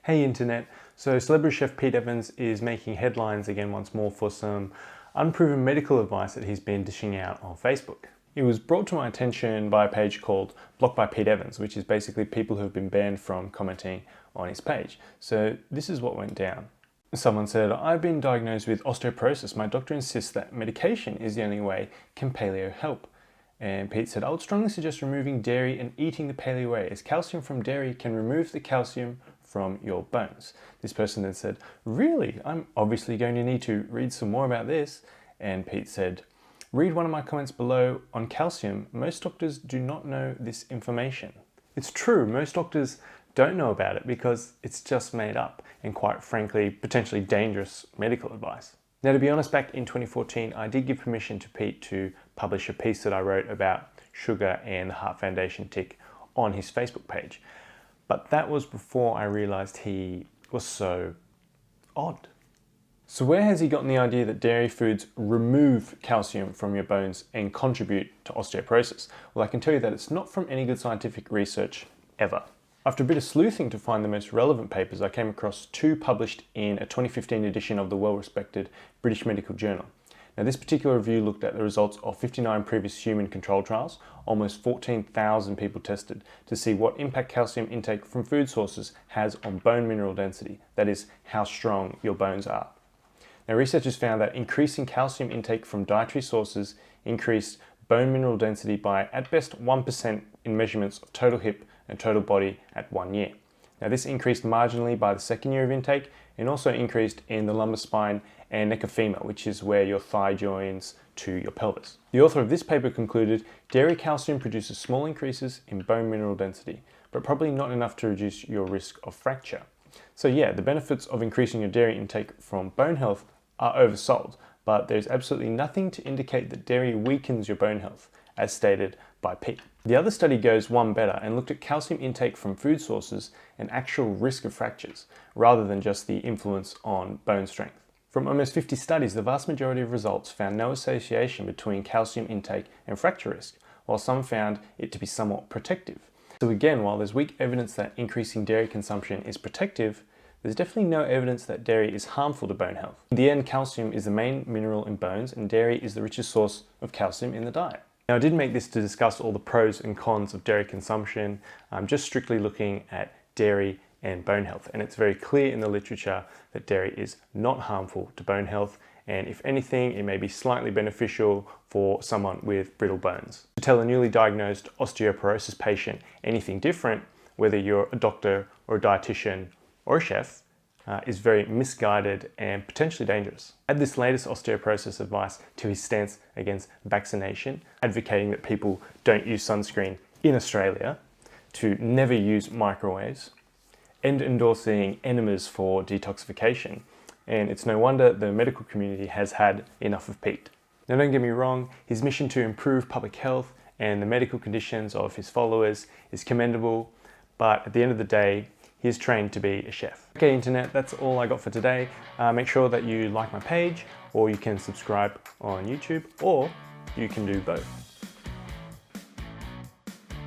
Hey internet, so celebrity chef Pete Evans is making headlines again once more for some unproven medical advice that he's been dishing out on Facebook. It was brought to my attention by a page called Blocked by Pete Evans, which is basically people who have been banned from commenting on his page. So this is what went down. Someone said, "I've been diagnosed with osteoporosis. My doctor insists that medication is the only way. Can paleo help?" And Pete said, "I would strongly suggest removing dairy and eating the paleo way, as calcium from dairy can remove the calcium from your bones." This person then said, "Really? I'm obviously going to need to read some more about this." And Pete said, "Read one of my comments below on calcium. Most doctors do not know this information." It's true, most doctors don't know about it because it's just made up and, quite frankly, potentially dangerous medical advice. Now, to be honest, back in 2014, I did give permission to Pete to publish a piece that I wrote about sugar and the Heart Foundation tick on his Facebook page. But that was before I realized he was so odd. So where has he gotten the idea that dairy foods remove calcium from your bones and contribute to osteoporosis? Well, I can tell you that it's not from any good scientific research ever. After a bit of sleuthing to find the most relevant papers, I came across two published in a 2015 edition of the well-respected British Medical Journal. Now, this particular review looked at the results of 59 previous human control trials, almost 14,000 people tested, to see what impact calcium intake from food sources has on bone mineral density, that is, how strong your bones are. Now, researchers found that increasing calcium intake from dietary sources increased bone mineral density by at best 1% in measurements of total hip and total body at 1 year. Now, this increased marginally by the second year of intake and also increased in the lumbar spine and neck of femur, which is where your thigh joins to your pelvis. The author of this paper concluded dairy calcium produces small increases in bone mineral density, but probably not enough to reduce your risk of fracture. So yeah, the benefits of increasing your dairy intake from bone health are oversold, but there's absolutely nothing to indicate that dairy weakens your bone health, as stated by Pete. The other study goes one better and looked at calcium intake from food sources and actual risk of fractures, rather than just the influence on bone strength. From almost 50 studies, the vast majority of results found no association between calcium intake and fracture risk, while some found it to be somewhat protective. So again, while there's weak evidence that increasing dairy consumption is protective, there's definitely no evidence that dairy is harmful to bone health. In the end, calcium is the main mineral in bones, and dairy is the richest source of calcium in the diet. Now, I didn't make this to discuss all the pros and cons of dairy consumption. I'm just strictly looking at dairy and bone health, and it's very clear in the literature that dairy is not harmful to bone health, and if anything, it may be slightly beneficial for someone with brittle bones. To tell a newly diagnosed osteoporosis patient anything different, whether you're a doctor or a dietitian or a chef, is very misguided and potentially dangerous. Add this latest osteoporosis advice to his stance against vaccination, advocating that people don't use sunscreen in Australia, to never use microwaves, and endorsing enemas for detoxification. And it's no wonder the medical community has had enough of Pete. Now, don't get me wrong, his mission to improve public health and the medical conditions of his followers is commendable, but at the end of the day, he's trained to be a chef. Okay, internet, that's all I got for today. Make sure that you like my page, or you can subscribe on YouTube, or you can do both.